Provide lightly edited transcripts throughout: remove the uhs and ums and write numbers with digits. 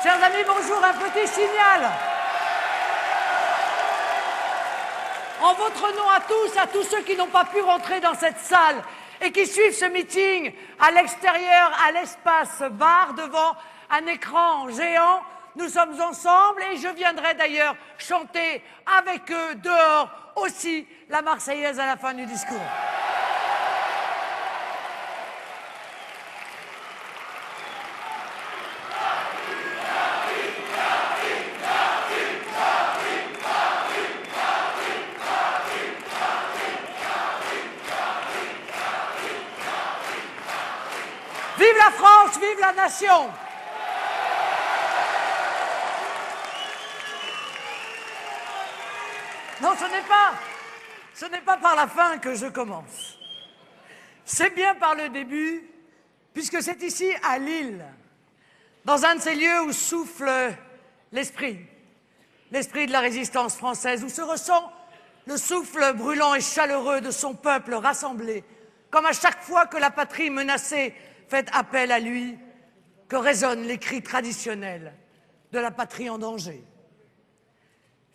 Chers amis, bonjour, un petit signal. En votre nom à tous ceux qui n'ont pas pu rentrer dans cette salle et qui suivent ce meeting à l'extérieur, à l'espace bar, devant un écran géant, nous sommes ensemble et je viendrai d'ailleurs chanter avec eux dehors aussi la Marseillaise à la fin du discours. Vive la France, vive la nation! Non, ce n'est pas par la fin que je commence. C'est bien par le début, puisque c'est ici, à Lille, dans un de ces lieux où souffle l'esprit de la résistance française, où se ressent le souffle brûlant et chaleureux de son peuple rassemblé, comme à chaque fois que la patrie menacée fait appel à lui, que résonnent les cris traditionnels de la patrie en danger.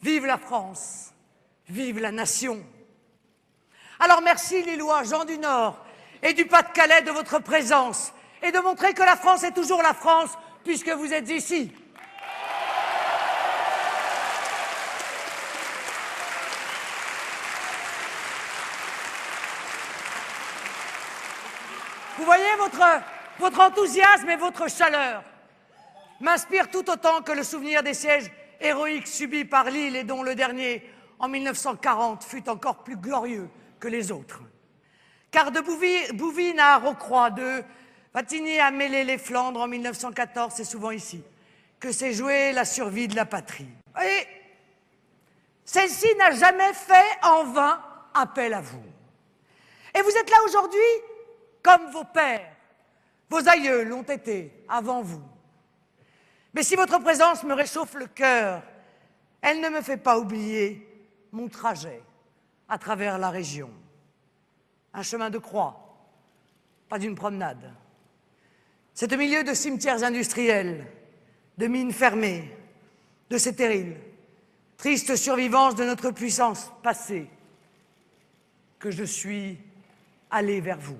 Vive la France, vive la nation. Alors merci Lillois, gens du Nord et du Pas-de-Calais de votre présence et de montrer que la France est toujours la France puisque vous êtes ici. Vous voyez, votre enthousiasme et votre chaleur m'inspirent tout autant que le souvenir des sièges héroïques subis par Lille et dont le dernier, en 1940, fut encore plus glorieux que les autres. Car de Bouvines à Rocroi, de Wattignies à Mêlée-les-Flandres en 1914, c'est souvent ici que s'est jouée la survie de la patrie. Et celle-ci n'a jamais fait en vain appel à vous. Et vous êtes là aujourd'hui comme vos pères, vos aïeux l'ont été avant vous. Mais si votre présence me réchauffe le cœur, elle ne me fait pas oublier mon trajet à travers la région. Un chemin de croix, pas d'une promenade. C'est au milieu de cimetières industriels, de mines fermées, de ces terrils, tristes survivances de notre puissance passée, que je suis allé vers vous.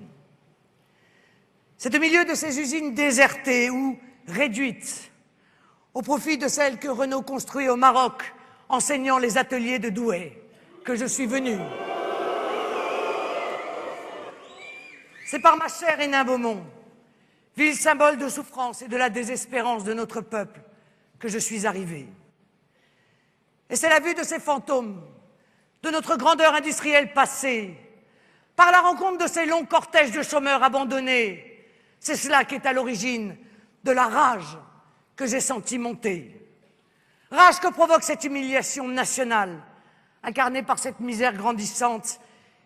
C'est au milieu de ces usines désertées ou réduites, au profit de celles que Renault construit au Maroc, enseignant les ateliers de Douai, que je suis venu. C'est par ma chère Hénin-Beaumont, ville symbole de souffrance et de la désespérance de notre peuple, que je suis arrivé. Et c'est la vue de ces fantômes, de notre grandeur industrielle passée, par la rencontre de ces longs cortèges de chômeurs abandonnés. C'est cela qui est à l'origine de la rage que j'ai senti monter. Rage que provoque cette humiliation nationale, incarnée par cette misère grandissante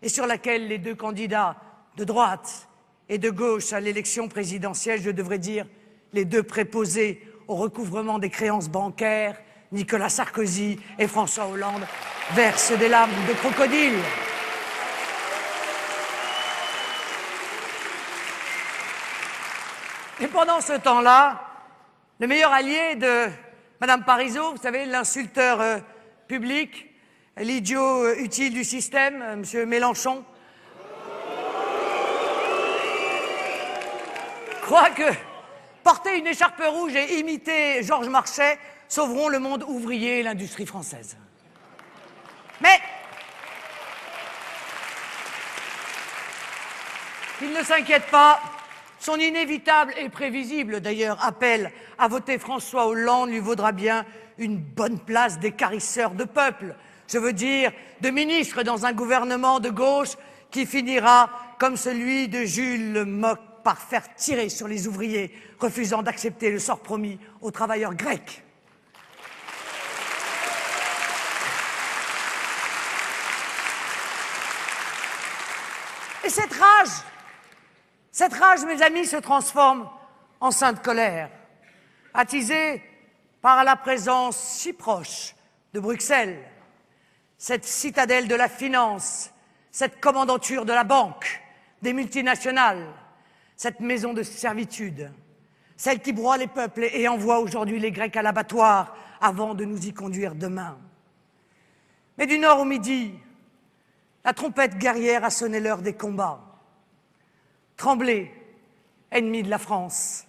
et sur laquelle les deux candidats de droite et de gauche à l'élection présidentielle, je devrais dire les deux préposés au recouvrement des créances bancaires, Nicolas Sarkozy et François Hollande, versent des larmes de crocodile. Et pendant ce temps-là, le meilleur allié de Madame Parizeau, vous savez, l'insulteur public, l'idiot utile du système, Monsieur Mélenchon, croit que porter une écharpe rouge et imiter Georges Marchais sauveront le monde ouvrier et l'industrie française. Mais il ne s'inquiète pas. Son inévitable et prévisible, d'ailleurs, appel à voter François Hollande lui vaudra bien une bonne place d'écarisseur de peuple. Je veux dire, de ministre dans un gouvernement de gauche qui finira, comme celui de Jules Le Moc, par faire tirer sur les ouvriers, refusant d'accepter le sort promis aux travailleurs grecs. Et cette rage, mes amis, se transforme en sainte colère, attisée par la présence si proche de Bruxelles, cette citadelle de la finance, cette commandanture de la banque, des multinationales, cette maison de servitude, celle qui broie les peuples et envoie aujourd'hui les Grecs à l'abattoir avant de nous y conduire demain. Mais du nord au midi, la trompette guerrière a sonné l'heure des combats. Tremblez, ennemis de la France,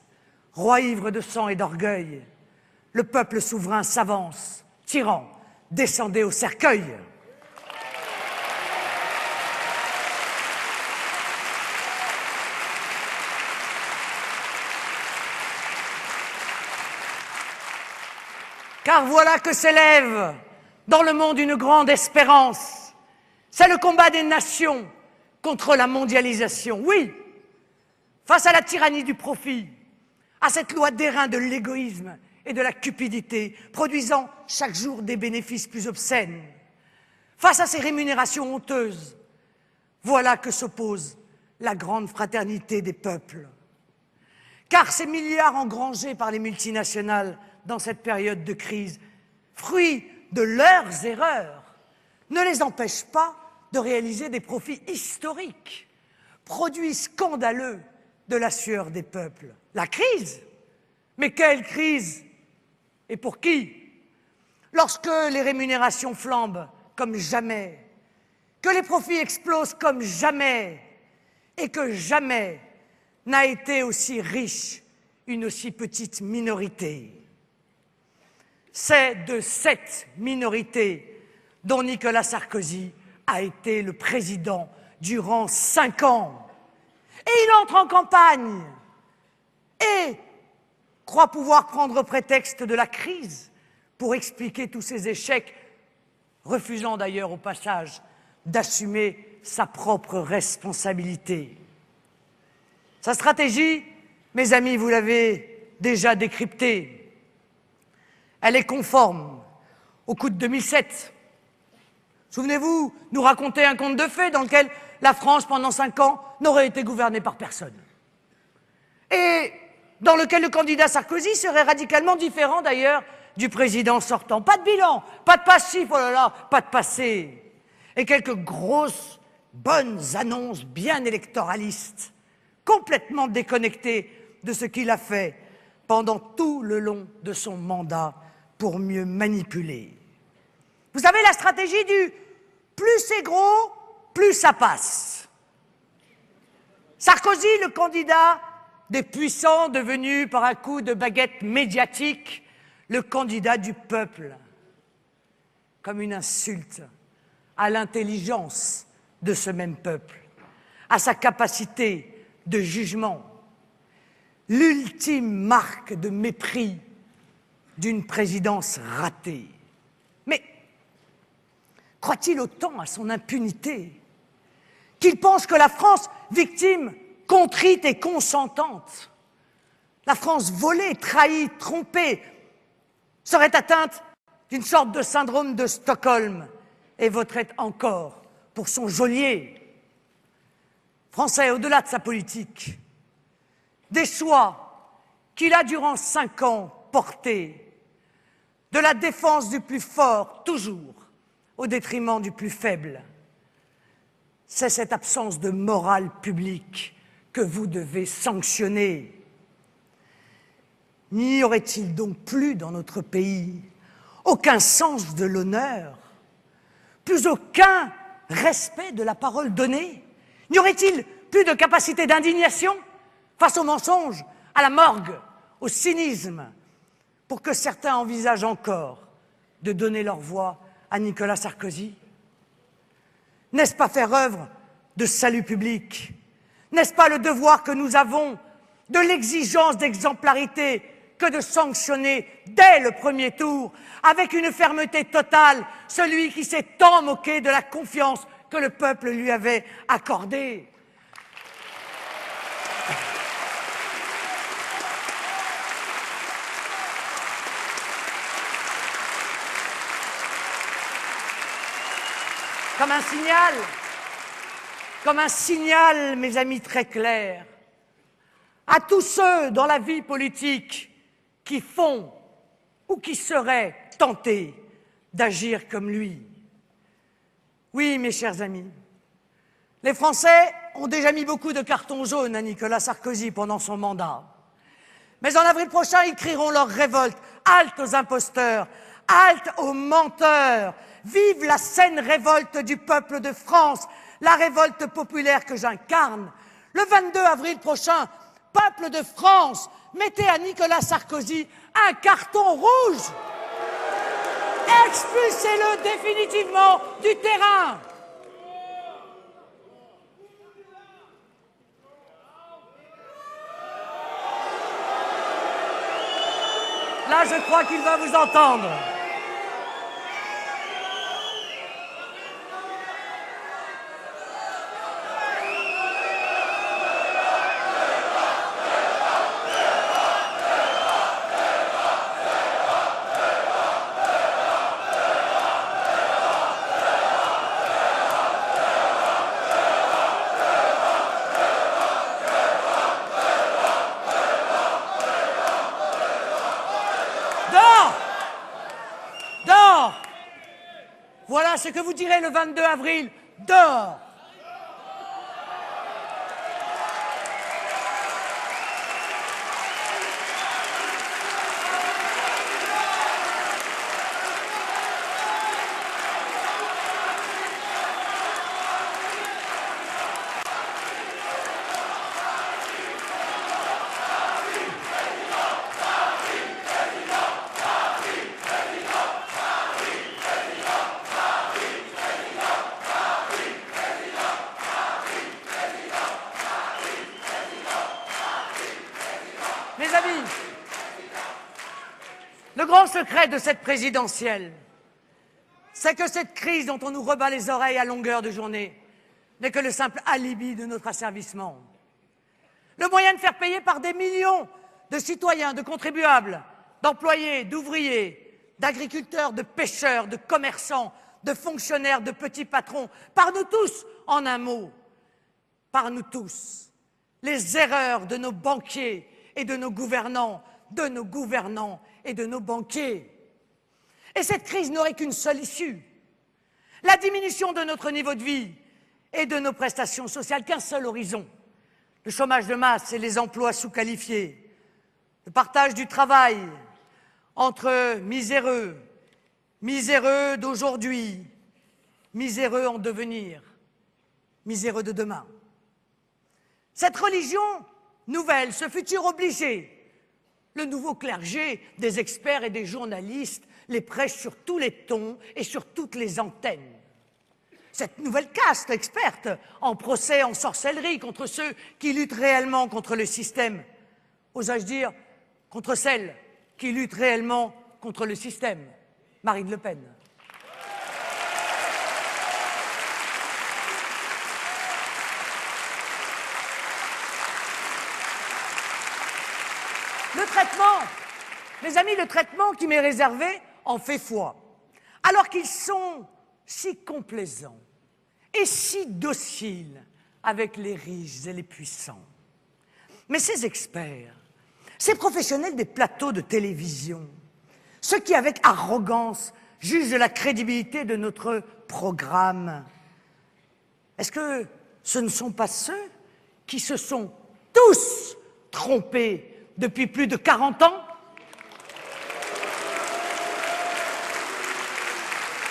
roi ivre de sang et d'orgueil, le peuple souverain s'avance, tyran, descendez au cercueil. Car voilà que s'élève dans le monde une grande espérance. C'est le combat des nations contre la mondialisation. Oui, face à la tyrannie du profit, à cette loi d'airain de l'égoïsme et de la cupidité, produisant chaque jour des bénéfices plus obscènes, face à ces rémunérations honteuses, voilà que s'oppose la grande fraternité des peuples. Car ces milliards engrangés par les multinationales dans cette période de crise, fruit de leurs erreurs, ne les empêchent pas de réaliser des profits historiques, produits scandaleux de la sueur des peuples. La crise? Mais quelle crise? Et pour qui? Lorsque les rémunérations flambent comme jamais, que les profits explosent comme jamais, et que jamais n'a été aussi riche une aussi petite minorité. C'est de cette minorité dont Nicolas Sarkozy a été le président durant 5 ans. Et il entre en campagne et croit pouvoir prendre prétexte de la crise pour expliquer tous ses échecs, refusant d'ailleurs au passage d'assumer sa propre responsabilité. Sa stratégie, mes amis, vous l'avez déjà décryptée. Elle est conforme au coup de 2007. Souvenez-vous, nous raconter un conte de fées dans lequel la France, pendant 5 ans, n'aurait été gouvernée par personne. Et dans lequel le candidat Sarkozy serait radicalement différent d'ailleurs du président sortant. Pas de bilan, pas de passif, oh là là, pas de passé. Et quelques grosses, bonnes annonces bien électoralistes, complètement déconnectées de ce qu'il a fait pendant tout le long de son mandat pour mieux manipuler. Vous savez, la stratégie du « plus c'est gros, plus ça passe ». Sarkozy, le candidat des puissants devenu par un coup de baguette médiatique le candidat du peuple, comme une insulte à l'intelligence de ce même peuple, à sa capacité de jugement, l'ultime marque de mépris d'une présidence ratée. Mais croit-il autant à son impunité qu'il pense que la France, victime, contrite et consentante, la France volée, trahie, trompée, serait atteinte d'une sorte de syndrome de Stockholm et voterait encore pour son geôlier? Français, au-delà de sa politique, des choix qu'il a durant 5 ans portés, de la défense du plus fort, toujours, au détriment du plus faible. C'est cette absence de morale publique que vous devez sanctionner. N'y aurait-il donc plus dans notre pays aucun sens de l'honneur, plus aucun respect de la parole donnée? N'y aurait-il plus de capacité d'indignation face aux mensonges, à la morgue, au cynisme, pour que certains envisagent encore de donner leur voix à Nicolas Sarkozy? N'est-ce pas faire œuvre de salut public? N'est-ce pas le devoir que nous avons de l'exigence d'exemplarité que de sanctionner dès le premier tour, avec une fermeté totale, celui qui s'est tant moqué de la confiance que le peuple lui avait accordée? Comme un signal, mes amis, très clair, à tous ceux dans la vie politique qui font ou qui seraient tentés d'agir comme lui. Oui, mes chers amis, les Français ont déjà mis beaucoup de cartons jaunes à Nicolas Sarkozy pendant son mandat. Mais en avril prochain, ils crieront leur révolte. Halte aux imposteurs, halte aux menteurs. Vive la saine révolte du peuple de France, la révolte populaire que j'incarne. Le 22 avril prochain, peuple de France, mettez à Nicolas Sarkozy un carton rouge. Expulsez-le définitivement du terrain. Là, je crois qu'il va vous entendre. Voilà ce que vous direz le 22 avril. Dehors! Mes amis, le grand secret de cette présidentielle, c'est que cette crise dont on nous rebat les oreilles à longueur de journée n'est que le simple alibi de notre asservissement. Le moyen de faire payer par des millions de citoyens, de contribuables, d'employés, d'ouvriers, d'agriculteurs, de pêcheurs, de commerçants, de fonctionnaires, de petits patrons, par nous tous, en un mot, par nous tous, les erreurs de nos banquiers et de nos gouvernants et de nos banquiers. Et cette crise n'aurait qu'une seule issue, la diminution de notre niveau de vie et de nos prestations sociales, qu'un seul horizon, le chômage de masse et les emplois sous-qualifiés, le partage du travail entre miséreux, miséreux d'aujourd'hui, miséreux en devenir, miséreux de demain. Cette religion nouvelle, ce futur obligé, le nouveau clergé des experts et des journalistes les prêche sur tous les tons et sur toutes les antennes. Cette nouvelle caste experte en procès, en sorcellerie contre ceux qui luttent réellement contre le système, osais-je dire, contre celles qui luttent réellement contre le système, Marine Le Pen. Le traitement, mes amis, le traitement qui m'est réservé en fait foi. Alors qu'ils sont si complaisants et si dociles avec les riches et les puissants. Mais ces experts, ces professionnels des plateaux de télévision, ceux qui, avec arrogance, jugent de la crédibilité de notre programme, est-ce que ce ne sont pas ceux qui se sont tous trompés depuis plus de 40 ans?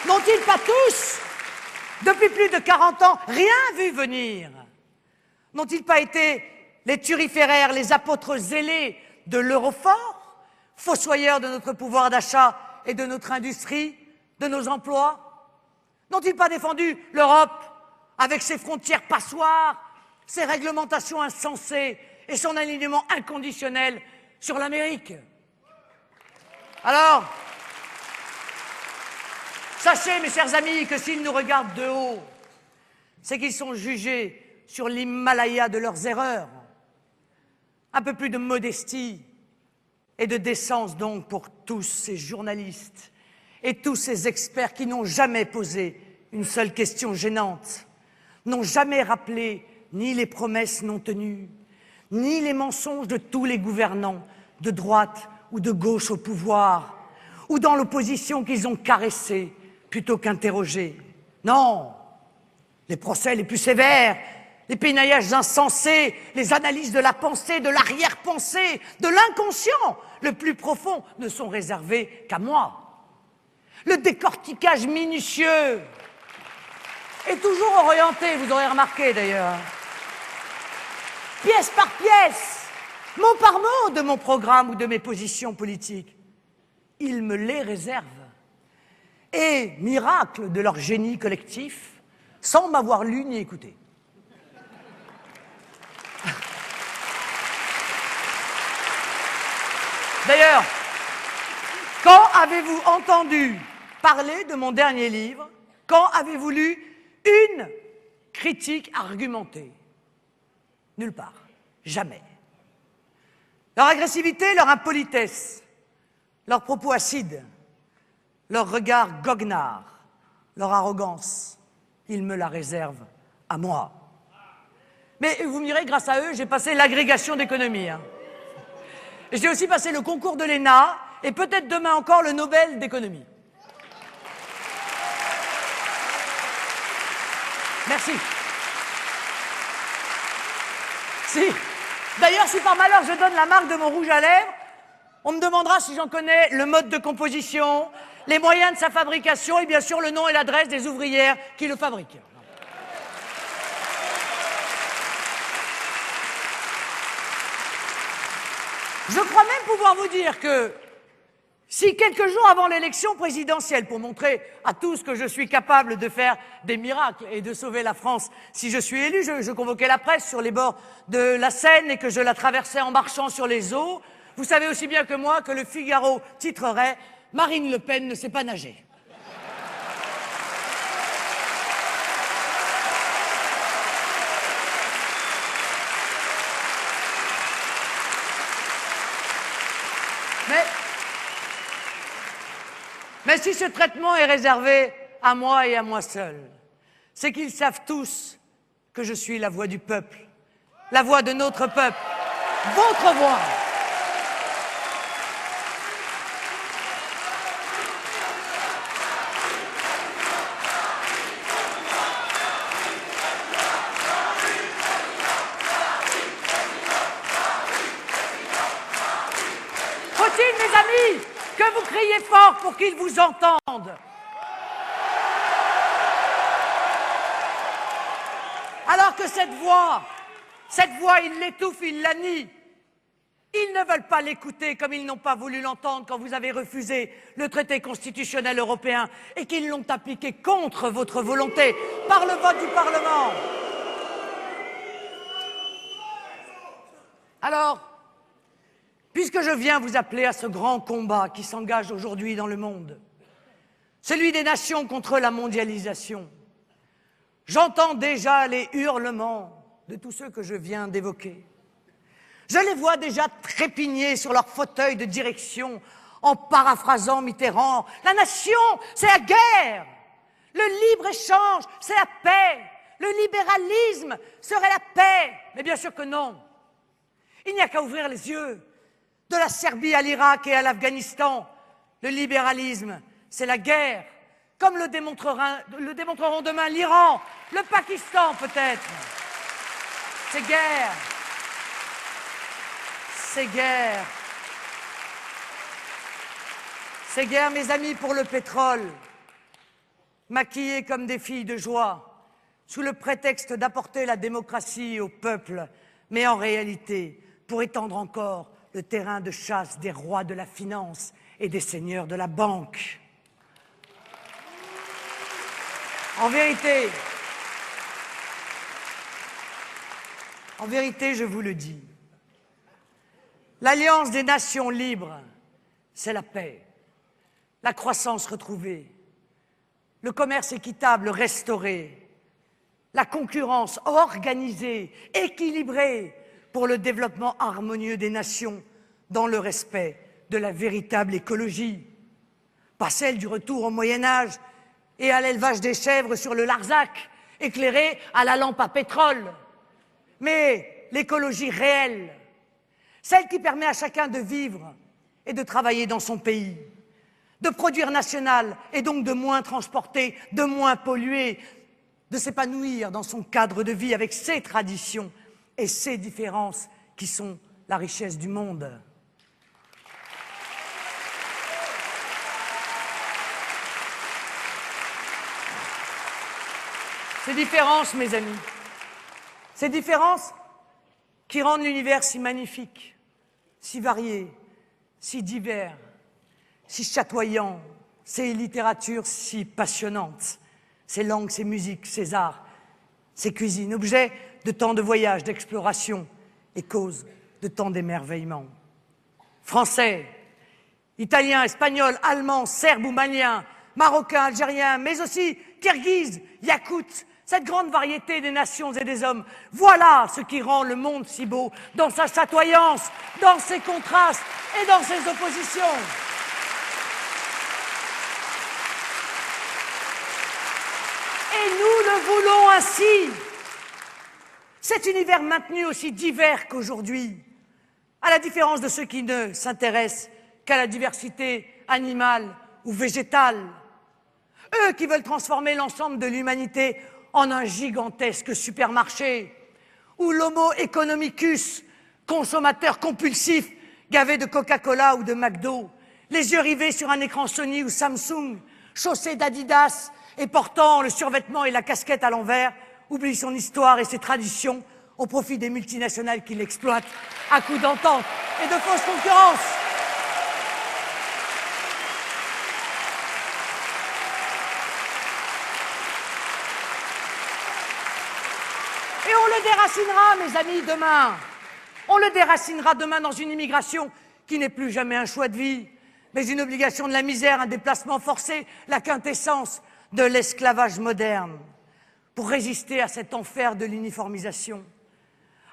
N'ont-ils pas tous, depuis plus de 40 ans, rien vu venir? N'ont-ils pas été les turiféraires, les apôtres zélés de l'eurofort, fossoyeurs de notre pouvoir d'achat et de notre industrie, de nos emplois? N'ont-ils pas défendu l'Europe avec ses frontières passoires, ses réglementations insensées et son alignement inconditionnel sur l'Amérique? Alors, sachez, mes chers amis, que s'ils nous regardent de haut, c'est qu'ils sont jugés sur l'Himalaya de leurs erreurs. Un peu plus de modestie et de décence donc pour tous ces journalistes et tous ces experts qui n'ont jamais posé une seule question gênante, n'ont jamais rappelé ni les promesses non tenues, ni les mensonges de tous les gouvernants, de droite ou de gauche au pouvoir, ou dans l'opposition qu'ils ont caressés plutôt qu'interrogés. Non, les procès les plus sévères les pénaillages insensés, les analyses de la pensée, de l'arrière-pensée, de l'inconscient le plus profond ne sont réservés qu'à moi. Le décortiquage minutieux est toujours orienté, vous aurez remarqué d'ailleurs, pièce par pièce, mot par mot de mon programme ou de mes positions politiques. Ils me les réservent. Et, miracle de leur génie collectif, sans m'avoir lu ni écouté. D'ailleurs, quand avez-vous entendu parler de mon dernier livre? Quand avez-vous lu une critique argumentée? Nulle part. Jamais. Leur agressivité, leur impolitesse, leurs propos acides, leur regard goguenard, leur arrogance, ils me la réservent à moi. Mais vous me direz, grâce à eux, j'ai passé l'agrégation d'économie. Et j'ai aussi passé le concours de l'ENA et peut-être demain encore le Nobel d'économie. Merci. Si. D'ailleurs, si par malheur je donne la marque de mon rouge à lèvres, on me demandera si j'en connais le mode de composition, les moyens de sa fabrication et bien sûr le nom et l'adresse des ouvrières qui le fabriquent. Je crois même pouvoir vous dire que si quelques jours avant l'élection présidentielle, pour montrer à tous que je suis capable de faire des miracles et de sauver la France, si je suis élu, je convoquais la presse sur les bords de la Seine et que je la traversais en marchant sur les eaux, vous savez aussi bien que moi que le Figaro titrerait « Marine Le Pen ne sait pas nager ». Mais si ce traitement est réservé à moi et à moi seul, c'est qu'ils savent tous que je suis la voix du peuple, la voix de notre peuple, votre voix. Faut-il, mes amis, que vous criez fort pour qu'ils vous entendent. Alors que cette voix, ils l'étouffent, ils la nient. Ils ne veulent pas l'écouter comme ils n'ont pas voulu l'entendre quand vous avez refusé le traité constitutionnel européen et qu'ils l'ont appliqué contre votre volonté par le vote du Parlement. Alors, puisque je viens vous appeler à ce grand combat qui s'engage aujourd'hui dans le monde, celui des nations contre la mondialisation, j'entends déjà les hurlements de tous ceux que je viens d'évoquer. Je les vois déjà trépigner sur leur fauteuil de direction en paraphrasant Mitterrand. La nation, c'est la guerre. Le libre-échange, c'est la paix. Le libéralisme serait la paix. Mais bien sûr que non. Il n'y a qu'à ouvrir les yeux. De la Serbie à l'Irak et à l'Afghanistan, le libéralisme, c'est la guerre. Comme le démontreront demain l'Iran, le Pakistan peut-être. C'est guerre. C'est guerre. C'est guerre, mes amis, pour le pétrole. Maquillés comme des filles de joie, sous le prétexte d'apporter la démocratie au peuple, mais en réalité, pour étendre encore le terrain de chasse des rois de la finance et des seigneurs de la banque. En vérité, je vous le dis, l'alliance des nations libres, c'est la paix, la croissance retrouvée, le commerce équitable restauré, la concurrence organisée, équilibrée pour le développement harmonieux des nations dans le respect de la véritable écologie, pas celle du retour au Moyen-Âge et à l'élevage des chèvres sur le Larzac, éclairé à la lampe à pétrole, mais l'écologie réelle, celle qui permet à chacun de vivre et de travailler dans son pays, de produire national et donc de moins transporter, de moins polluer, de s'épanouir dans son cadre de vie avec ses traditions et ses différences qui sont la richesse du monde. Ces différences, mes amis, ces différences qui rendent l'univers si magnifique, si varié, si divers, si chatoyant, ces littératures si passionnantes, ces langues, ces musiques, ces arts, ces cuisines, objets de tant de voyages, d'exploration et cause de tant d'émerveillements. Français, Italiens, Espagnols, Allemands, Serbes ou Maliens, Marocains, Algériens, mais aussi Kirghizes, Yakoutes, cette grande variété des nations et des hommes, voilà ce qui rend le monde si beau, dans sa chatoyance, dans ses contrastes et dans ses oppositions. Et nous le voulons ainsi. Cet univers maintenu aussi divers qu'aujourd'hui, à la différence de ceux qui ne s'intéressent qu'à la diversité animale ou végétale. Eux qui veulent transformer l'ensemble de l'humanité en un gigantesque supermarché, où l'homo economicus, consommateur compulsif, gavé de Coca-Cola ou de McDo, les yeux rivés sur un écran Sony ou Samsung, chaussé d'Adidas et portant le survêtement et la casquette à l'envers, oublie son histoire et ses traditions au profit des multinationales qui l'exploitent à coups d'entente et de fausse concurrence. Et on le déracinera, mes amis, demain. On le déracinera demain dans une immigration qui n'est plus jamais un choix de vie, mais une obligation de la misère, un déplacement forcé, la quintessence de l'esclavage moderne, pour résister à cet enfer de l'uniformisation,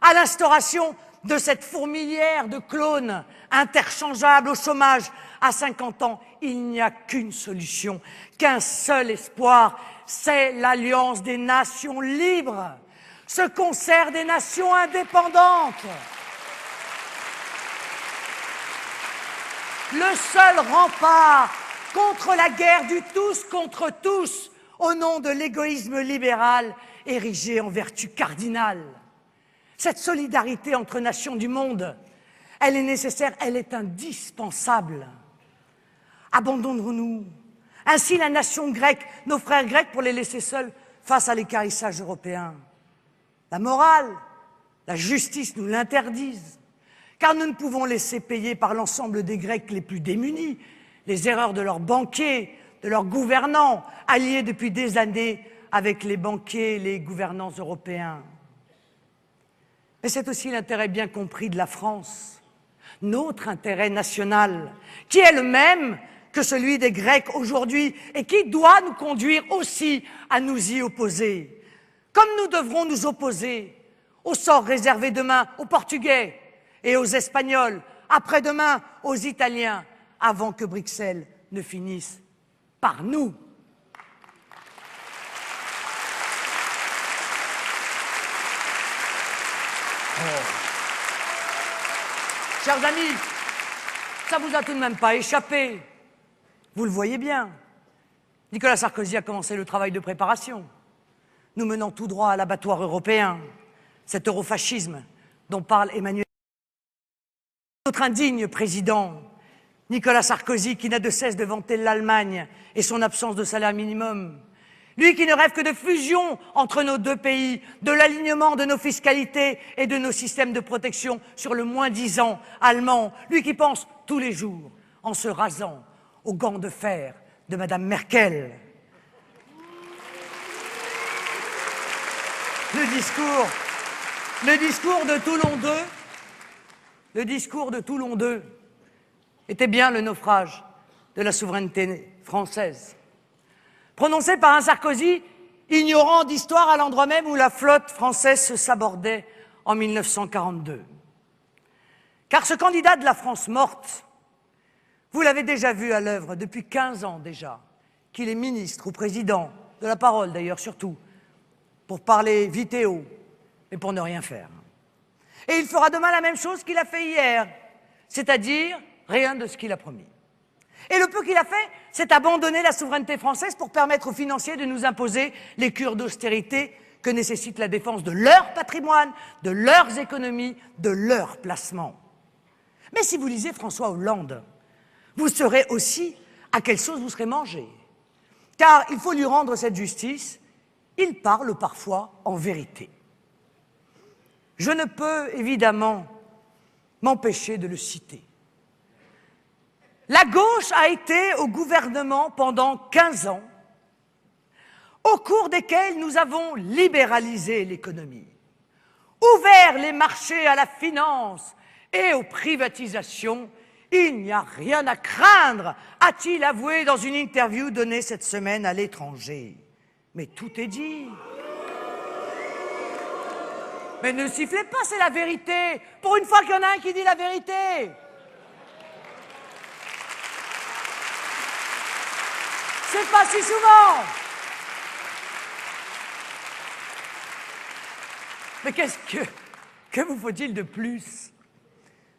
à l'instauration de cette fourmilière de clones interchangeables au chômage. À 50 ans, il n'y a qu'une solution, qu'un seul espoir, c'est l'alliance des nations libres, ce concert des nations indépendantes. Le seul rempart contre la guerre du tous contre tous, au nom de l'égoïsme libéral érigé en vertu cardinale. Cette solidarité entre nations du monde, elle est nécessaire, elle est indispensable. Abandonnons-nous ainsi la nation grecque, nos frères grecs, pour les laisser seuls face à l'équarrissage européen. La morale, la justice nous l'interdisent, car nous ne pouvons laisser payer par l'ensemble des Grecs les plus démunis les erreurs de leurs banquiers, de leurs gouvernants, alliés depuis des années avec les banquiers et les gouvernants européens. Mais c'est aussi l'intérêt bien compris de la France, notre intérêt national, qui est le même que celui des Grecs aujourd'hui et qui doit nous conduire aussi à nous y opposer. Comme nous devrons nous opposer au sort réservé demain aux Portugais et aux Espagnols, après-demain aux Italiens, avant que Bruxelles ne finisse par nous. Chers amis, ça vous a tout de même pas échappé. Vous le voyez bien. Nicolas Sarkozy a commencé le travail de préparation. Nous menons tout droit à l'abattoir européen, cet eurofascisme dont parle Emmanuel. Notre indigne président, Nicolas Sarkozy, qui n'a de cesse de vanter l'Allemagne et son absence de salaire minimum. Lui qui ne rêve que de fusion entre nos deux pays, de l'alignement de nos fiscalités et de nos systèmes de protection sur le moins-disant allemand. Lui qui pense tous les jours en se rasant aux gants de fer de Madame Merkel. Le discours de Toulon II était bien le naufrage de la souveraineté française. Prononcé par un Sarkozy ignorant d'histoire à l'endroit même où la flotte française se sabordait en 1942. Car ce candidat de la France morte, vous l'avez déjà vu à l'œuvre depuis 15 ans déjà, qu'il est ministre ou président, de la parole d'ailleurs surtout, pour parler vite et haut, mais pour ne rien faire. Et il fera demain la même chose qu'il a fait hier, c'est-à-dire rien de ce qu'il a promis. Et le peu qu'il a fait, c'est abandonner la souveraineté française pour permettre aux financiers de nous imposer les cures d'austérité que nécessite la défense de leur patrimoine, de leurs économies, de leurs placements. Mais si vous lisez François Hollande, vous saurez aussi à quelle sauce vous serez mangé. Car il faut lui rendre cette justice, il parle parfois en vérité. Je ne peux évidemment m'empêcher de le citer. La gauche a été au gouvernement pendant 15 ans, au cours desquels nous avons libéralisé l'économie, ouvert les marchés à la finance et aux privatisations. Il n'y a rien à craindre, a-t-il avoué dans une interview donnée cette semaine à l'étranger. Mais tout est dit. Mais ne sifflez pas, c'est la vérité. Pour une fois qu'il y en a un qui dit la vérité. C'est pas si souvent. Mais que vous faut-il de plus?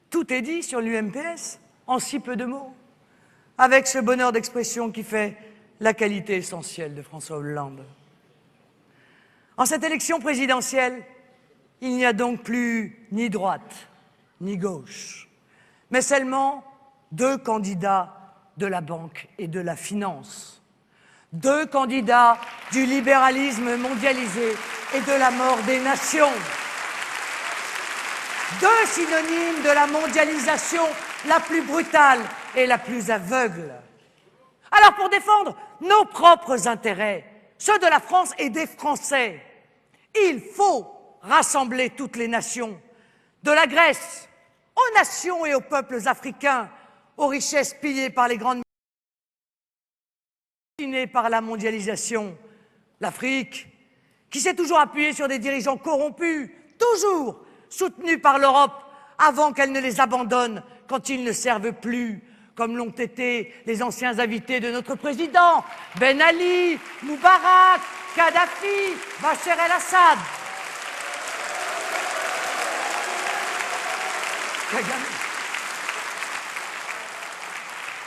Tout est dit sur l'UMPS en si peu de mots, avec ce bonheur d'expression qui fait la qualité essentielle de François Hollande. En cette élection présidentielle, il n'y a donc plus ni droite ni gauche, mais seulement deux candidats de la banque et de la finance. Deux candidats du libéralisme mondialisé et de la mort des nations. Deux synonymes de la mondialisation la plus brutale et la plus aveugle. Alors pour défendre nos propres intérêts, ceux de la France et des Français, il faut rassembler toutes les nations, de la Grèce aux nations et aux peuples africains, aux richesses pillées par les grandes par la mondialisation, l'Afrique, qui s'est toujours appuyée sur des dirigeants corrompus, toujours soutenus par l'Europe, avant qu'elle ne les abandonne quand ils ne servent plus, comme l'ont été les anciens invités de notre président, Ben Ali, Moubarak, Kadhafi, Bachar el-Assad.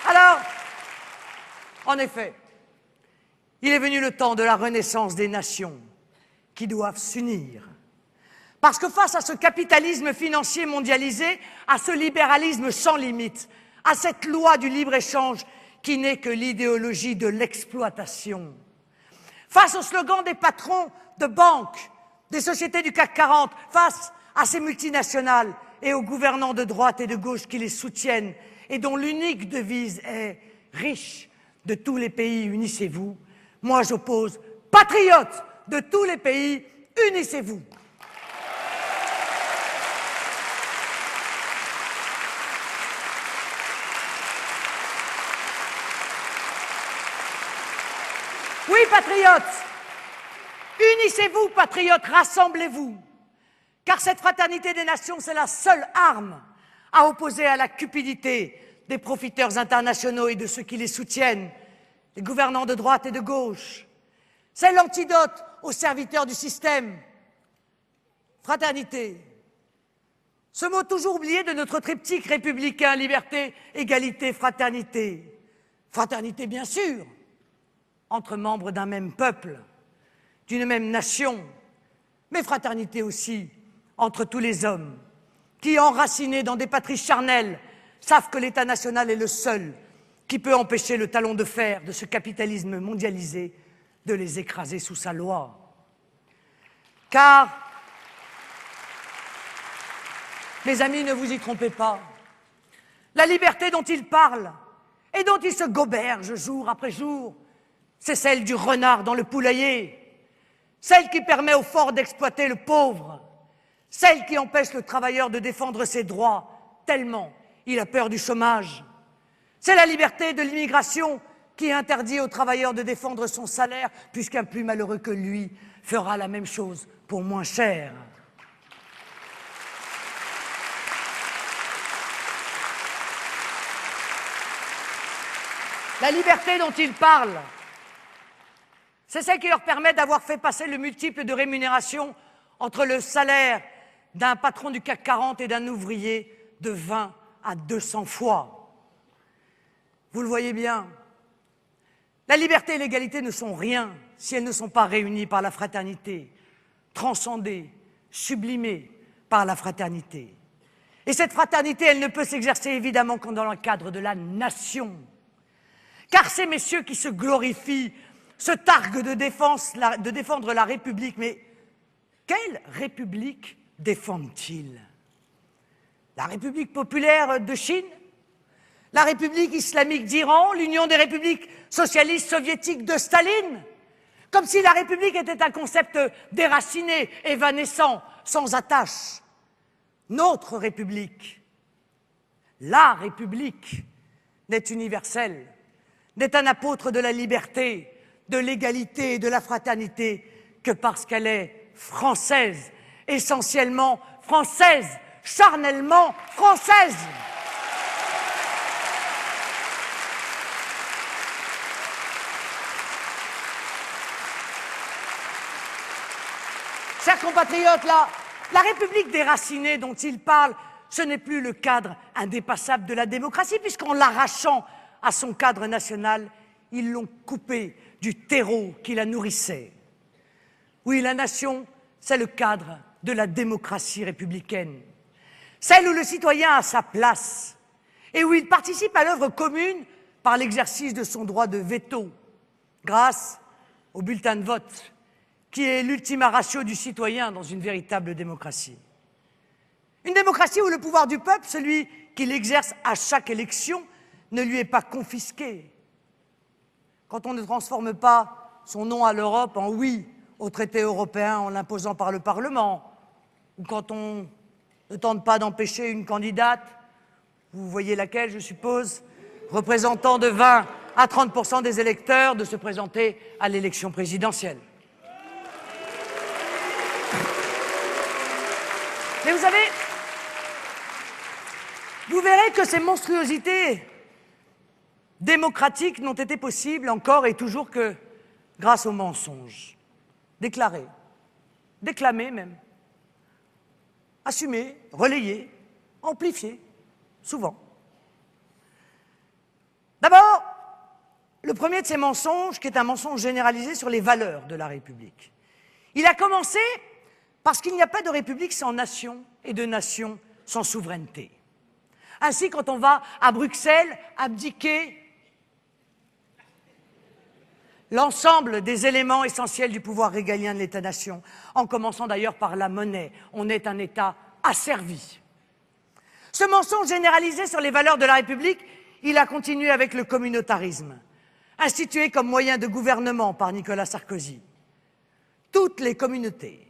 Alors, en effet, il est venu le temps de la renaissance des nations qui doivent s'unir. Parce que face à ce capitalisme financier mondialisé, à ce libéralisme sans limite, à cette loi du libre-échange qui n'est que l'idéologie de l'exploitation, face au slogan des patrons de banques, des sociétés du CAC 40, face à ces multinationales et aux gouvernants de droite et de gauche qui les soutiennent et dont l'unique devise est « riches de tous les pays, unissez-vous », moi j'oppose « patriotes de tous les pays, unissez-vous ». Oui, patriotes, unissez-vous, patriotes, rassemblez-vous, car cette fraternité des nations, c'est la seule arme à opposer à la cupidité des profiteurs internationaux et de ceux qui les soutiennent, les gouvernants de droite et de gauche. C'est l'antidote aux serviteurs du système. Fraternité. Ce mot toujours oublié de notre triptyque républicain, liberté, égalité, fraternité. Fraternité, bien sûr, entre membres d'un même peuple, d'une même nation, mais fraternité aussi entre tous les hommes qui, enracinés dans des patries charnelles, savent que l'État national est le seul qui peut empêcher le talon de fer de ce capitalisme mondialisé de les écraser sous sa loi. Car, mes amis, ne vous y trompez pas, la liberté dont il parle et dont il se goberge jour après jour, c'est celle du renard dans le poulailler, celle qui permet au fort d'exploiter le pauvre, celle qui empêche le travailleur de défendre ses droits tellement il a peur du chômage. C'est la liberté de l'immigration qui interdit au travailleur de défendre son salaire puisqu'un plus malheureux que lui fera la même chose pour moins cher. La liberté dont il parle, c'est celle qui leur permet d'avoir fait passer le multiple de rémunération entre le salaire d'un patron du CAC 40 et d'un ouvrier de 20 à 200 fois. Vous le voyez bien, la liberté et l'égalité ne sont rien si elles ne sont pas réunies par la fraternité, transcendées, sublimées par la fraternité. Et cette fraternité, elle ne peut s'exercer évidemment qu'en dans le cadre de la nation. Car ces messieurs qui se glorifient, se targuent de défendre la République, mais quelle République défendent-ils? La République populaire de Chine? La République islamique d'Iran? L'Union des républiques socialistes soviétiques de Staline? Comme si la République était un concept déraciné, évanescent, sans attache. Notre République, la République, n'est universelle, n'est un apôtre de la liberté, de l'égalité et de la fraternité que parce qu'elle est française, essentiellement française, charnellement française. Chers compatriotes, la République déracinée dont il parle, ce n'est plus le cadre indépassable de la démocratie, puisqu'en l'arrachant à son cadre national, ils l'ont coupé du terreau qui la nourrissait. Oui, la nation, c'est le cadre de la démocratie républicaine, celle où le citoyen a sa place et où il participe à l'œuvre commune par l'exercice de son droit de veto, grâce au bulletin de vote, qui est l'ultima ratio du citoyen dans une véritable démocratie. Une démocratie où le pouvoir du peuple, celui qui l'exerce à chaque élection, ne lui est pas confisqué. Quand on ne transforme pas son non à l'Europe en oui au traité européen en l'imposant par le Parlement, ou quand on ne tente pas d'empêcher une candidate, vous voyez laquelle, je suppose, représentant de 20 à 30% des électeurs, de se présenter à l'élection présidentielle. Mais vous savez, vous verrez que ces monstruosités démocratiques n'ont été possibles encore et toujours que grâce aux mensonges. Déclarés, déclamés même, assumés, relayés, amplifiés, souvent. D'abord, le premier de ces mensonges, qui est un mensonge généralisé sur les valeurs de la République. Il a commencé parce qu'il n'y a pas de République sans nation et de nation sans souveraineté. Ainsi, quand on va à Bruxelles abdiquer l'ensemble des éléments essentiels du pouvoir régalien de l'État-nation, en commençant d'ailleurs par la monnaie, on est un État asservi. Ce mensonge généralisé sur les valeurs de la République, il a continué avec le communautarisme, institué comme moyen de gouvernement par Nicolas Sarkozy. Toutes les communautés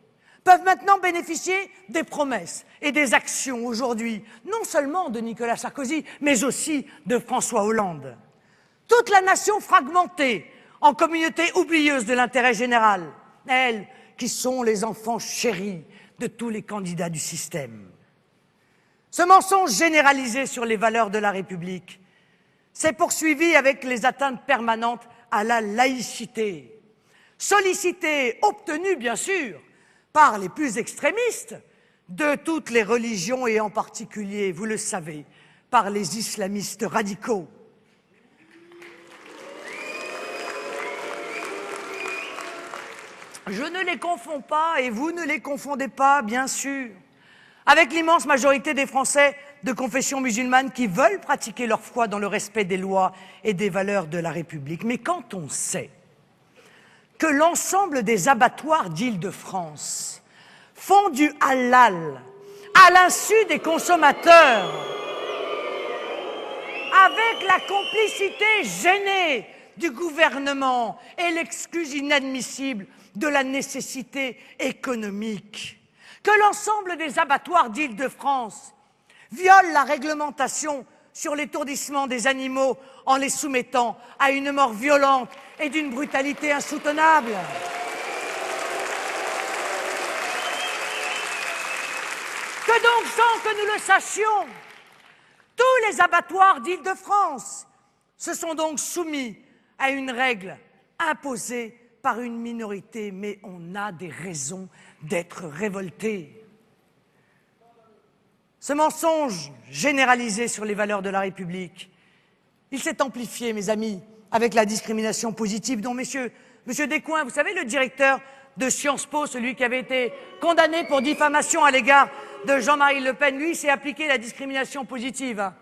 peuvent maintenant bénéficier des promesses et des actions aujourd'hui, non seulement de Nicolas Sarkozy, mais aussi de François Hollande. Toute la nation fragmentée en communautés oublieuses de l'intérêt général, elles qui sont les enfants chéris de tous les candidats du système. Ce mensonge généralisé sur les valeurs de la République s'est poursuivi avec les atteintes permanentes à la laïcité, sollicitée, obtenue bien sûr, par les plus extrémistes de toutes les religions et en particulier, vous le savez, par les islamistes radicaux. Je ne les confonds pas et vous ne les confondez pas, bien sûr, avec l'immense majorité des Français de confession musulmane qui veulent pratiquer leur foi dans le respect des lois et des valeurs de la République. Mais quand on sait que l'ensemble des abattoirs d'Île-de-France font du halal à l'insu des consommateurs, avec la complicité gênée du gouvernement et l'excuse inadmissible de la nécessité économique, que l'ensemble des abattoirs d'Île-de-France violent la réglementation sur l'étourdissement des animaux en les soumettant à une mort violente et d'une brutalité insoutenable. Que donc, sans que nous le sachions, tous les abattoirs d'Île-de-France se sont donc soumis à une règle imposée par une minorité, mais on a des raisons d'être révoltés. Ce mensonge généralisé sur les valeurs de la République, Il s'est amplifié, mes amis, avec la discrimination positive dont monsieur Descoings, vous savez, le directeur de Sciences Po, celui qui avait été condamné pour diffamation à l'égard de Jean-Marie Le Pen, lui, s'est appliqué la discrimination positive.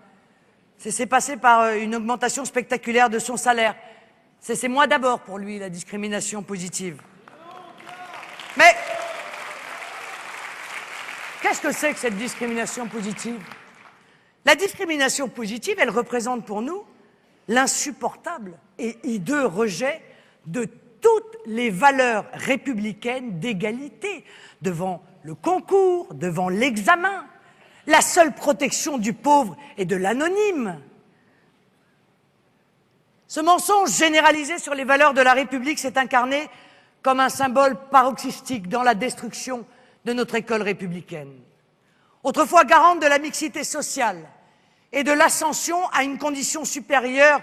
C'est passé par une augmentation spectaculaire de son salaire. C'est moi d'abord pour lui, la discrimination positive. Mais qu'est-ce que c'est que cette discrimination positive? La discrimination positive, elle représente pour nous l'insupportable et hideux rejet de toutes les valeurs républicaines d'égalité devant le concours, devant l'examen, la seule protection du pauvre et de l'anonyme. Ce mensonge généralisé sur les valeurs de la République s'est incarné comme un symbole paroxystique dans la destruction de notre école républicaine. Autrefois garante de la mixité sociale et de l'ascension à une condition supérieure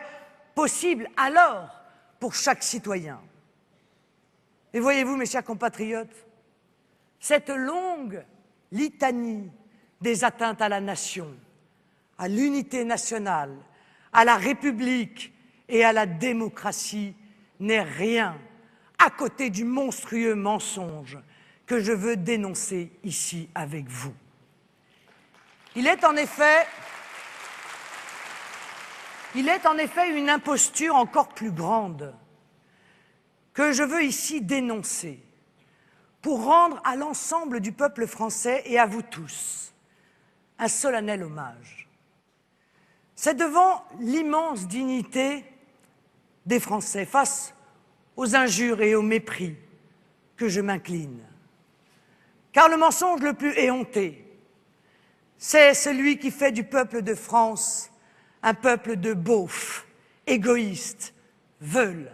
possible alors pour chaque citoyen. Et voyez-vous, mes chers compatriotes, cette longue litanie des atteintes à la nation, à l'unité nationale, à la République et à la démocratie n'est rien à côté du monstrueux mensonge que je veux dénoncer ici avec vous. Il est en effet une imposture encore plus grande que je veux ici dénoncer pour rendre à l'ensemble du peuple français et à vous tous un solennel hommage. C'est devant l'immense dignité des Français face aux injures et au mépris que je m'incline. Car le mensonge le plus éhonté, c'est celui qui fait du peuple de France un peuple de beaufs, égoïstes, veules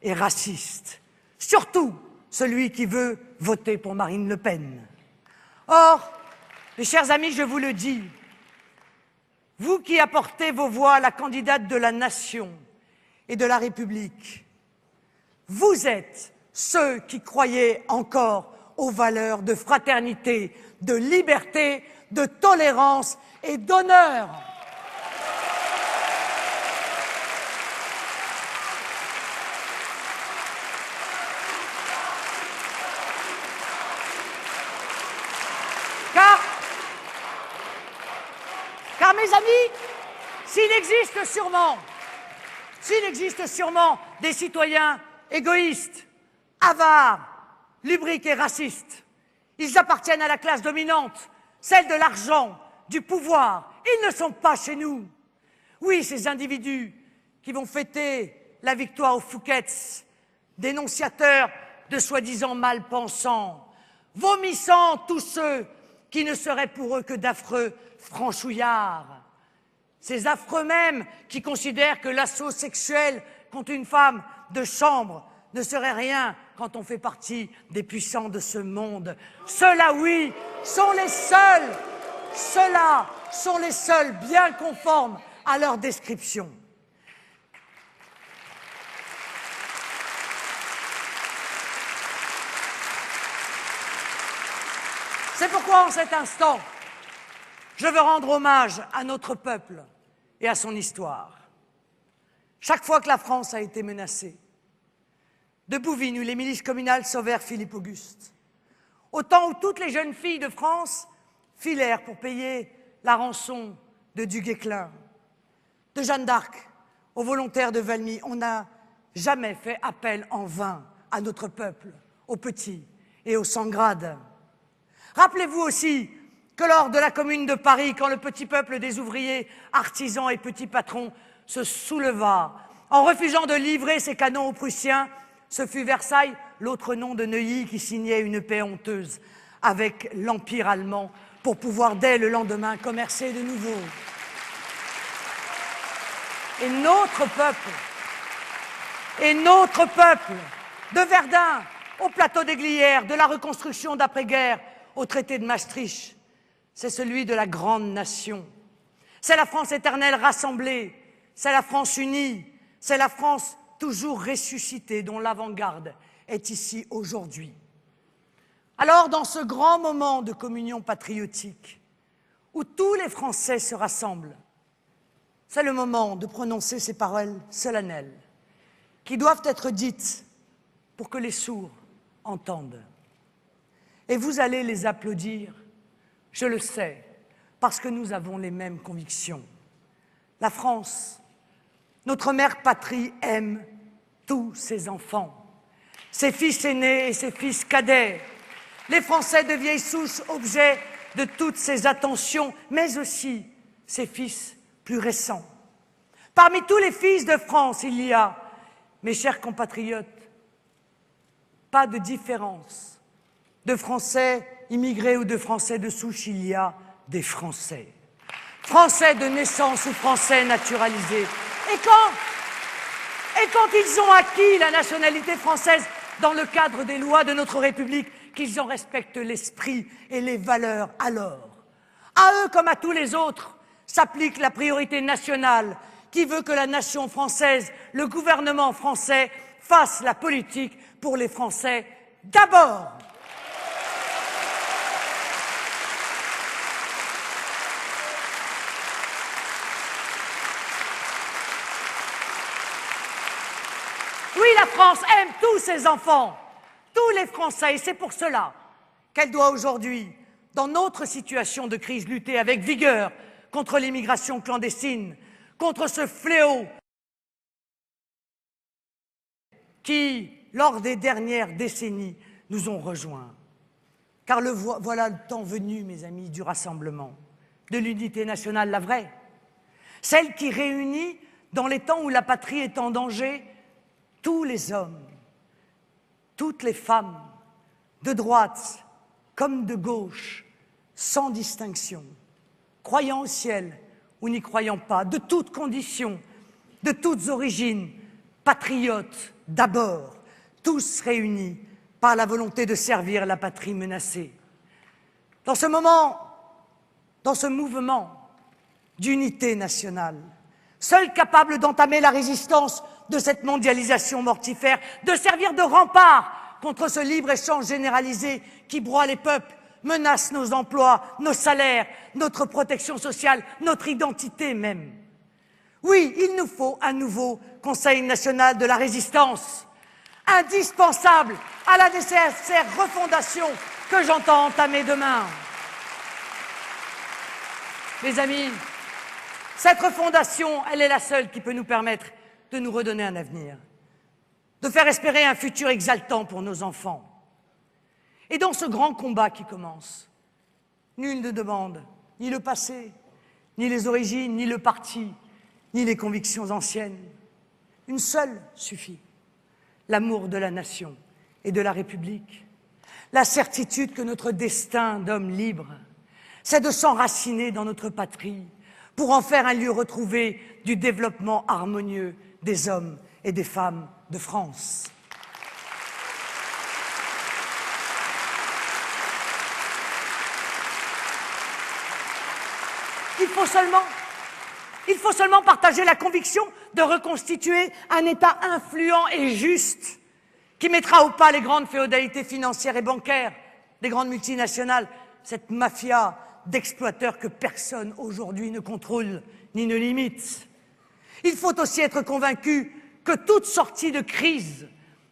et racistes. Surtout celui qui veut voter pour Marine Le Pen. Or, mes chers amis, je vous le dis, vous qui apportez vos voix à la candidate de la nation et de la République, vous êtes ceux qui croyaient encore aux valeurs de fraternité, de liberté, de tolérance et d'honneur. Car mes amis, s'il existe sûrement des citoyens égoïstes, avares, lubriques et racistes, ils appartiennent à la classe dominante, celle de l'argent, du pouvoir. Ils ne sont pas chez nous. Oui, ces individus qui vont fêter la victoire aux Fouquet's, dénonciateurs de soi-disant mal-pensants, vomissant tous ceux qui ne seraient pour eux que d'affreux franchouillards. Ces affreux mêmes qui considèrent que l'assaut sexuel contre une femme de chambre ne serait rien quand on fait partie des puissants de ce monde. Ceux-là, oui, sont les seuls, ceux-là sont les seuls bien conformes à leur description. C'est pourquoi, en cet instant, je veux rendre hommage à notre peuple et à son histoire. Chaque fois que la France a été menacée, de Bouvines, où les milices communales sauvèrent Philippe Auguste, au temps où toutes les jeunes filles de France filèrent pour payer la rançon de Duguesclin, de Jeanne d'Arc aux volontaires de Valmy, on n'a jamais fait appel en vain à notre peuple, aux petits et aux sans-grades. Rappelez-vous aussi que lors de la Commune de Paris, quand le petit peuple des ouvriers, artisans et petits patrons se souleva en refusant de livrer ses canons aux Prussiens, ce fut Versailles, l'autre nom de Neuilly, qui signait une paix honteuse avec l'Empire allemand pour pouvoir dès le lendemain commercer de nouveau. Et notre peuple, de Verdun au plateau des Glières, de la reconstruction d'après-guerre au traité de Maastricht, c'est celui de la grande nation. C'est la France éternelle rassemblée, c'est la France unie, c'est la France toujours ressuscitée dont l'avant-garde est ici aujourd'hui. Alors, dans ce grand moment de communion patriotique, où tous les Français se rassemblent, c'est le moment de prononcer ces paroles solennelles qui doivent être dites pour que les sourds entendent. Et vous allez les applaudir, je le sais, parce que nous avons les mêmes convictions. La France, notre mère patrie, aime tous ses enfants, ses fils aînés et ses fils cadets, les Français de vieille souche, objet de toutes ses attentions, mais aussi ses fils plus récents. Parmi tous les fils de France, il y a, mes chers compatriotes, pas de différence de Français immigrés ou de Français de souche, il y a des Français. Français de naissance ou Français naturalisés. Et quand ils ont acquis la nationalité française dans le cadre des lois de notre République, qu'ils en respectent l'esprit et les valeurs, alors, à eux comme à tous les autres, s'applique la priorité nationale qui veut que la nation française, le gouvernement français, fasse la politique pour les Français d'abord. Oui, la France aime tous ses enfants, tous les Français, et c'est pour cela qu'elle doit aujourd'hui, dans notre situation de crise, lutter avec vigueur contre l'immigration clandestine, contre ce fléau qui, lors des dernières décennies, nous ont rejoints. Car voilà le temps venu, mes amis, du rassemblement, de l'unité nationale, la vraie, celle qui réunit, dans les temps où la patrie est en danger, tous les hommes, toutes les femmes, de droite comme de gauche, sans distinction, croyant au ciel ou n'y croyant pas, de toutes conditions, de toutes origines, patriotes d'abord, tous réunis par la volonté de servir la patrie menacée. Dans ce moment, dans ce mouvement d'unité nationale, seul capable d'entamer la résistance de cette mondialisation mortifère, de servir de rempart contre ce libre-échange généralisé qui broie les peuples, menace nos emplois, nos salaires, notre protection sociale, notre identité même. Oui, il nous faut un nouveau Conseil national de la résistance, indispensable à la nécessaire refondation que j'entends entamer demain. Mes amis, cette refondation, elle est la seule qui peut nous permettre de nous redonner un avenir, de faire espérer un futur exaltant pour nos enfants. Et dans ce grand combat qui commence, nul ne demande ni le passé, ni les origines, ni le parti, ni les convictions anciennes. Une seule suffit, l'amour de la nation et de la République, la certitude que notre destin d'homme libre, c'est de s'enraciner dans notre patrie pour en faire un lieu retrouvé du développement harmonieux des hommes et des femmes de France. Il faut seulement partager la conviction de reconstituer un État influent et juste qui mettra au pas les grandes féodalités financières et bancaires des grandes multinationales, cette mafia d'exploiteurs que personne aujourd'hui ne contrôle ni ne limite. Il faut aussi être convaincu que toute sortie de crise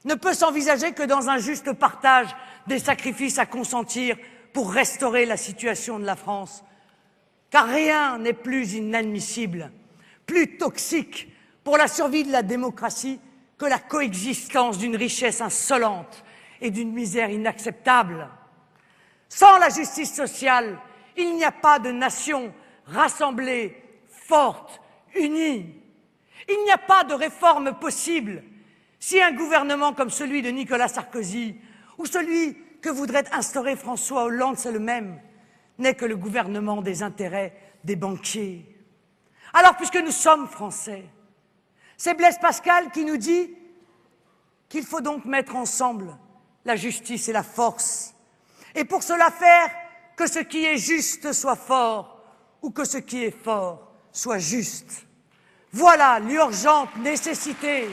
ne peut s'envisager que dans un juste partage des sacrifices à consentir pour restaurer la situation de la France. Car rien n'est plus inadmissible, plus toxique pour la survie de la démocratie que la coexistence d'une richesse insolente et d'une misère inacceptable. Sans la justice sociale, il n'y a pas de nation rassemblée, forte, unie. Il n'y a pas de réforme possible si un gouvernement comme celui de Nicolas Sarkozy ou celui que voudrait instaurer François Hollande, c'est le même, n'est que le gouvernement des intérêts des banquiers. Alors, puisque nous sommes Français, c'est Blaise Pascal qui nous dit qu'il faut donc mettre ensemble la justice et la force, et pour cela faire que ce qui est juste soit fort, ou que ce qui est fort soit juste. Voilà l'urgente nécessité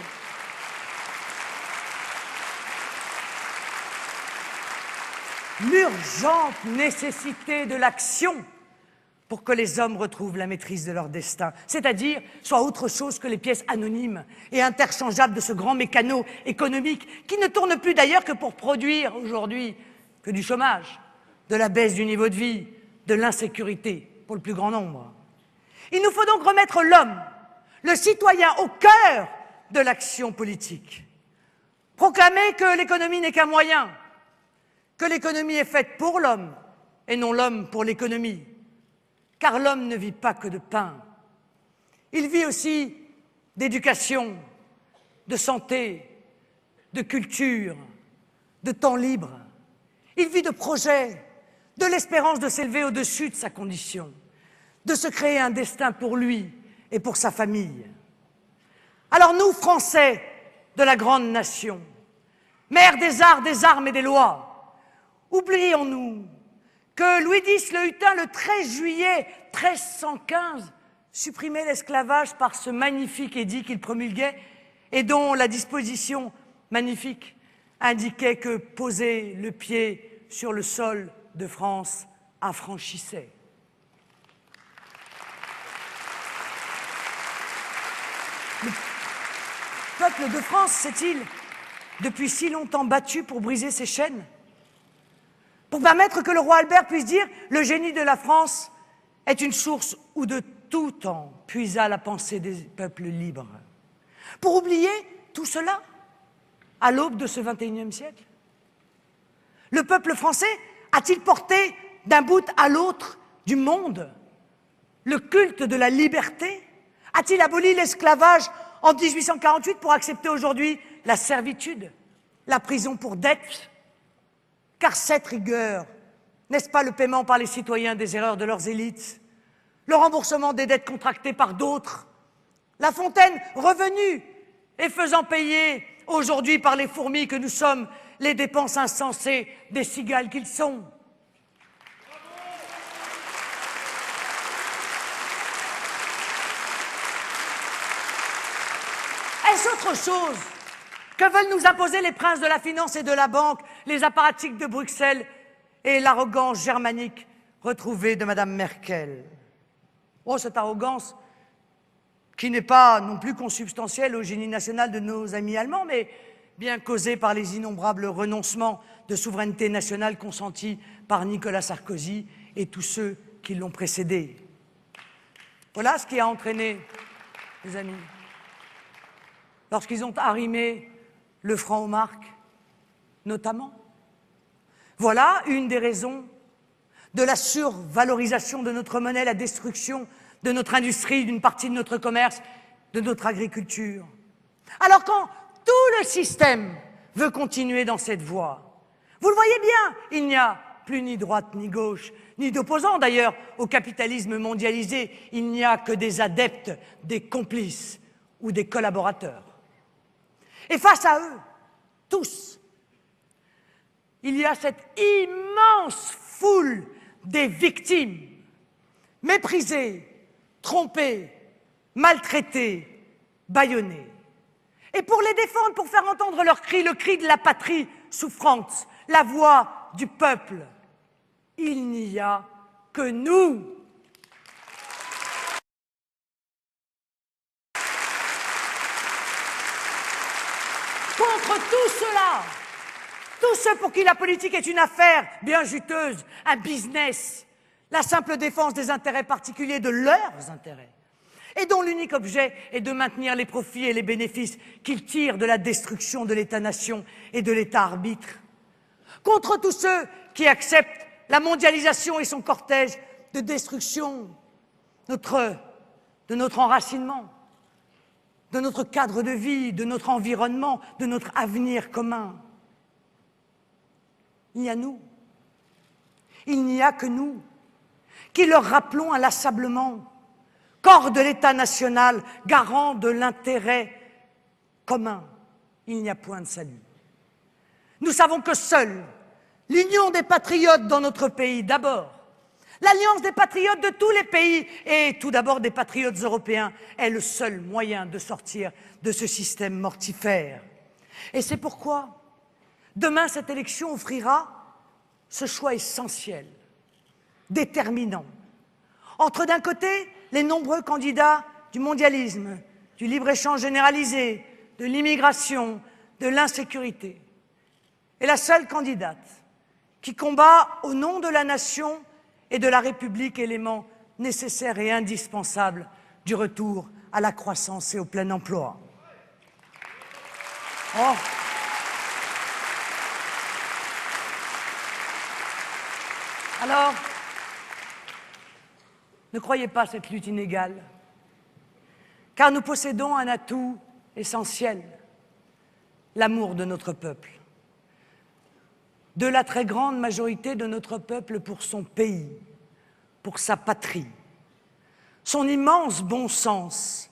de l'action pour que les hommes retrouvent la maîtrise de leur destin, c'est-à-dire soient autre chose que les pièces anonymes et interchangeables de ce grand mécano économique qui ne tourne plus d'ailleurs que pour produire aujourd'hui que du chômage, de la baisse du niveau de vie, de l'insécurité pour le plus grand nombre. Il nous faut donc remettre l'homme, le citoyen, au cœur de l'action politique. Proclamer que l'économie n'est qu'un moyen, que l'économie est faite pour l'homme et non l'homme pour l'économie. Car l'homme ne vit pas que de pain. Il vit aussi d'éducation, de santé, de culture, de temps libre. Il vit de projets, de l'espérance de s'élever au-dessus de sa condition, de se créer un destin pour lui et pour sa famille. Alors nous, Français de la grande nation, mères des arts, des armes et des lois, oublions-nous que Louis X le Hutin, le 13 juillet 1315, supprimait l'esclavage par ce magnifique édit qu'il promulguait et dont la disposition magnifique indiquait que poser le pied sur le sol de France affranchissait. Le peuple de France s'est-il depuis si longtemps battu pour briser ses chaînes? Pour permettre que le roi Albert puisse dire « Le génie de la France est une source où de tout temps puisa la pensée des peuples libres ». Pour oublier tout cela à l'aube de ce XXIe siècle? Le peuple français a-t-il porté d'un bout à l'autre du monde le culte de la liberté? A-t-il aboli l'esclavage en 1848 pour accepter aujourd'hui la servitude, la prison pour dette? Car cette rigueur, n'est-ce pas le paiement par les citoyens des erreurs de leurs élites, le remboursement des dettes contractées par d'autres, La Fontaine revenue et faisant payer aujourd'hui par les fourmis que nous sommes les dépenses insensées des cigales qu'ils sont? Est-ce autre chose que veulent nous imposer les princes de la finance et de la banque, les apparatchiks de Bruxelles et l'arrogance germanique retrouvée de Madame Merkel? Oh, cette arrogance qui n'est pas non plus consubstantielle au génie national de nos amis allemands, mais bien causée par les innombrables renoncements de souveraineté nationale consentis par Nicolas Sarkozy et tous ceux qui l'ont précédé. Voilà ce qui a entraîné, les amis, lorsqu'ils ont arrimé le franc aux marques, notamment. Voilà une des raisons de la survalorisation de notre monnaie, la destruction de notre industrie, d'une partie de notre commerce, de notre agriculture. Alors quand tout le système veut continuer dans cette voie, vous le voyez bien, il n'y a plus ni droite ni gauche, ni d'opposants d'ailleurs au capitalisme mondialisé, il n'y a que des adeptes, des complices ou des collaborateurs. Et face à eux, tous, il y a cette immense foule des victimes, méprisées, trompées, maltraitées, bâillonnées. Et pour les défendre, pour faire entendre leur cri, le cri de la patrie souffrante, la voix du peuple, il n'y a que nous. Contre tout cela, tous ceux pour qui la politique est une affaire bien juteuse, un business, la simple défense des intérêts particuliers, de leurs intérêts, et dont l'unique objet est de maintenir les profits et les bénéfices qu'ils tirent de la destruction de l'État-nation et de l'État-arbitre. Contre tous ceux qui acceptent la mondialisation et son cortège de destruction de notre enracinement, de notre cadre de vie, de notre environnement, de notre avenir commun. Il y a nous, il n'y a que nous, qui leur rappelons inlassablement, corps de l'État national, garant de l'intérêt commun, il n'y a point de salut. Nous savons que seule l'union des patriotes dans notre pays, d'abord, l'alliance des patriotes de tous les pays, et tout d'abord des patriotes européens, est le seul moyen de sortir de ce système mortifère. Et c'est pourquoi, demain, cette élection offrira ce choix essentiel, déterminant, Entre d'un côté, les nombreux candidats du mondialisme, du libre-échange généralisé, de l'immigration, de l'insécurité, et la seule candidate qui combat au nom de la nation et de la République éléments nécessaires et indispensables du retour à la croissance et au plein emploi. Oh. Alors, ne croyez pas cette lutte inégale, car nous possédons un atout essentiel, l'amour de notre peuple, de la très grande majorité de notre peuple pour son pays, pour sa patrie, son immense bon sens,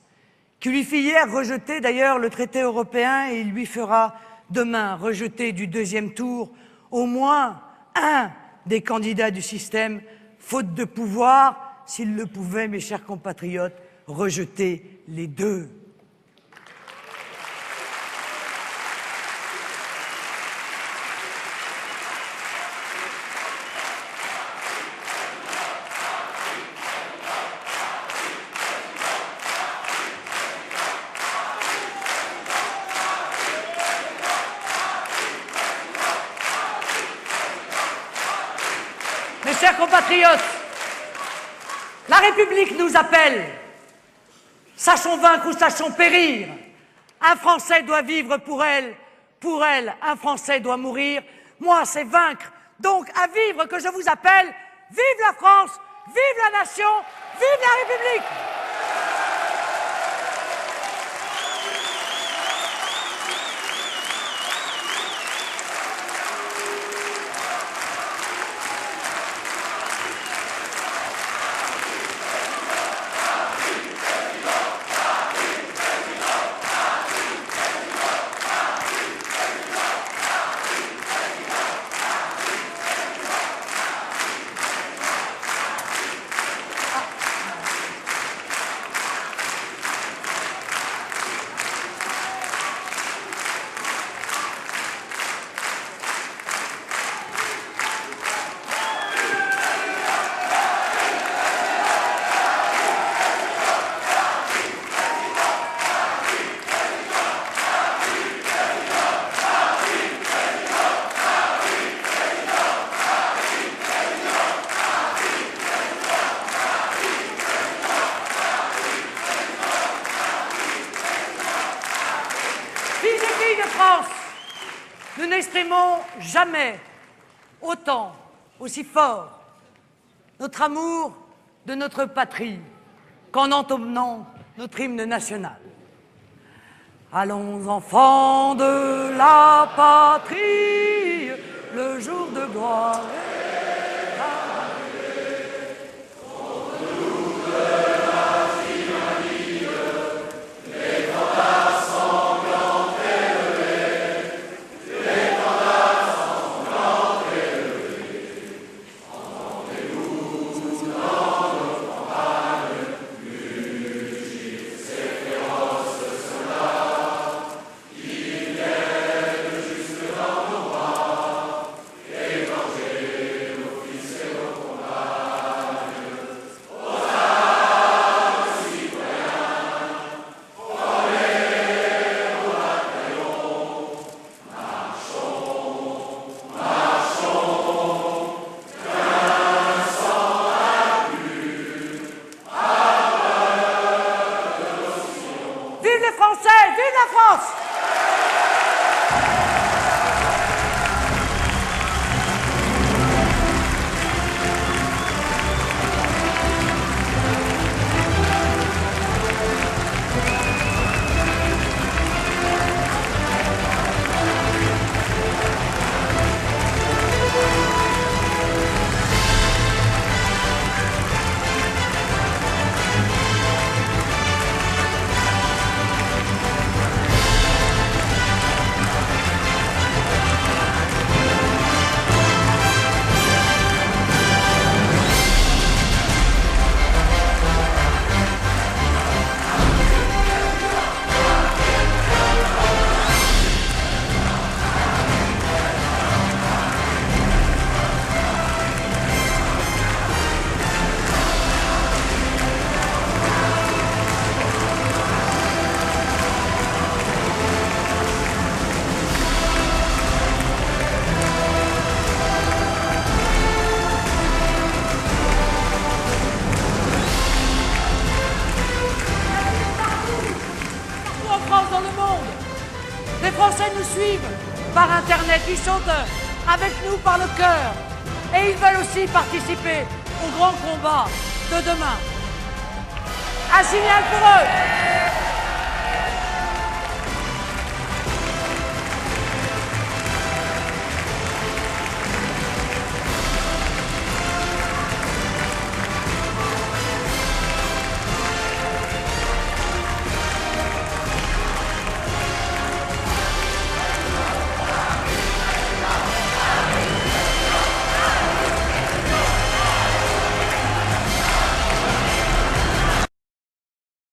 qui lui fit hier rejeter d'ailleurs le traité européen et il lui fera demain rejeter du deuxième tour au moins un des candidats du système, faute de pouvoir, s'il le pouvait, mes chers compatriotes, rejeter les deux. Mes chers compatriotes, la République nous appelle. Sachons vaincre ou sachons périr. Un Français doit vivre pour elle, un Français doit mourir. Moi, c'est vaincre. Donc, à vivre que je vous appelle. Vive la France, vive la nation, vive la République! Nous n'exprimons jamais autant, aussi fort, notre amour de notre patrie qu'en entonnant notre hymne national. Allons, enfants de la patrie, le jour de gloire est arrivé. Contre nous de la tyrannie, l'étendard sanglant élevé, l'étendard sanglant élevé. Entendez-nous dans nos campagnes, mugir ces féroces soldats, qui viennent jusque dans nos bras, égorger Français nous suivent par Internet, ils sont avec nous par le cœur. Et ils veulent aussi participer au grand combat de demain. Un signal pour eux.